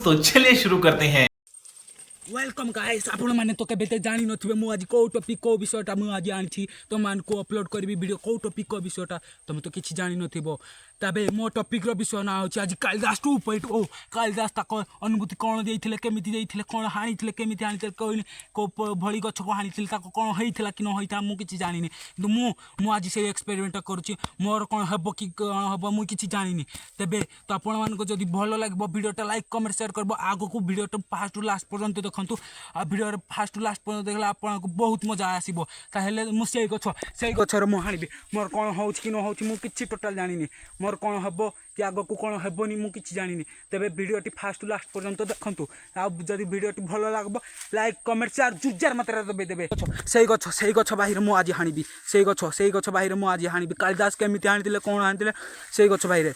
तो चलिए शुरू करते हैं। वेलकम गाइस आपण मैंने तो केबे जानी नथिबे मु आज को टॉपिक को विषयटा मु आज आनी तो मान को अपलोड करी वीडियो को टॉपिक को विषयटा तुम तो किछि जानी नथिबो तबे मो टॉपिक रो विषय ना होची आज कालिदास 2.0 कालिदास ताक अनुभूति कोन देइथिले केमिति देइथिले कोन हानिथिले केमिति हानिथिले कोइन को भली गछ को हानिथिले ताक कोन होइथिला कि न होइता मु किछि जानिनी किंतु मु आज से एक्सपेरिमेंट करूची मोर कोन हबो कि कोन हबो मु किछि जानिनी तबे तो आपण मान को जदी भलो लागबो वीडियोटा लाइक कमेंट शेयर करबो आगो को वीडियोटा फास्ट टू लास्ट पर्यंत देखंतु आ वीडियो फास्ट टू लास्ट पर्यंत देखला आपण को बहुत मजा आसीबो ताहेले मु सेई गछर मु हानिबी मोर कोन होउछ कि न होउछ मु किछि टोटल जानिनी मोर कोन हबो कि आगो को कोन हेबोनी मु किछि जानिनी तबे वीडियोटी फास्ट टू लास्ट पर्यंत देखंतु आ जदी वीडियोटी भलो लागबो लाइक कमेंट शेयर जुजार मात्रा देबे सेई गछ बाहिर मु आज हानिबी सेई गछ बाहिर मु आज हानिबी कालिदास केमिति हानिदिले कोन हानिदिले सेई गछ बाहिर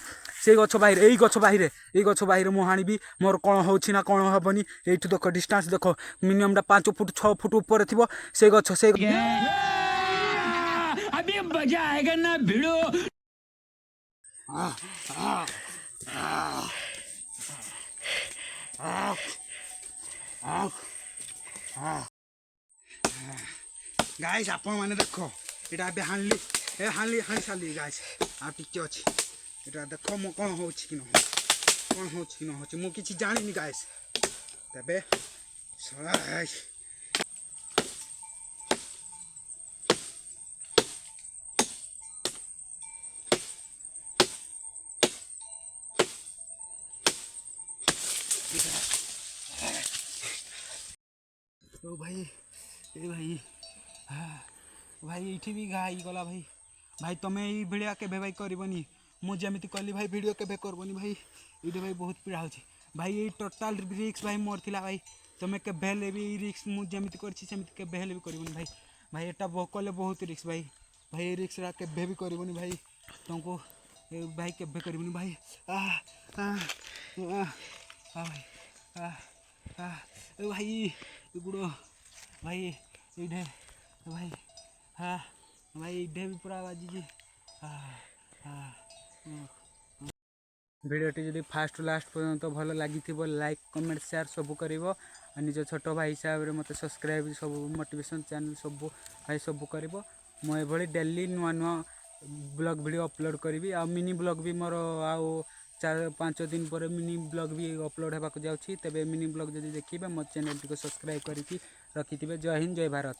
एई गछ बाहिर मु हानिबी मोर कोन होउछि ना कोन हेबोनी एठु देखो डिस्टेंस देखो मिनिमम 5 फुट 6 फुट ऊपर थिबो सेई गछ अभी मजा आएगा ना भिड़ो। गाइस आपण माने देखो एटा बे हानली साली गाइस आ टिके अछि एटा देखो मो कोन होछि कि न होछि मु किछि जानिनी गाइस तबे सलाइस ओ भाई भाई इठी भी गाई गला भाई तमें ई भिडिया केबे भाई करबनी मु जेमिति कली भाई वीडियो केबे करबनी भाई इदे भाई बहुत पीड़ा होची भाई ए टोटल रिस्क भाई मोर थिला भाई तमें केबे ले भी रिस्क मु जेमिति करछि सेमिति केबे ले भी करबनी भाई एटा कले बहुत रिस्क भाई रिस्क रा केबे भी करबनी भाई तुमको भाई केबे करबनी भाई भाई गुड़ो भाई इधे भाई भाई इधे भी पूरा बाजी जी वीडियोटी जदि फास्ट लास्ट पर्यंत भल लगी लाइक कमेंट शेयर सब करिवो निज छोट भाई हिसाब रे मते सब्सक्राइब सब मोटिवेशन चैनल सब भाई सब करिवो मो एभली डेली नुआ ब्लॉग वीडियो अपलोड करी आ मिनी ब्लॉग भी मोर आउ 4-5 दिन पर मिनी ब्लॉग भी अपलोड होगा जाऊँगी तेरे मिनी ब्लॉग जब देखिए मो चैनल को सब्सक्राइब करके रखिथे। जय हिंद जय भारत।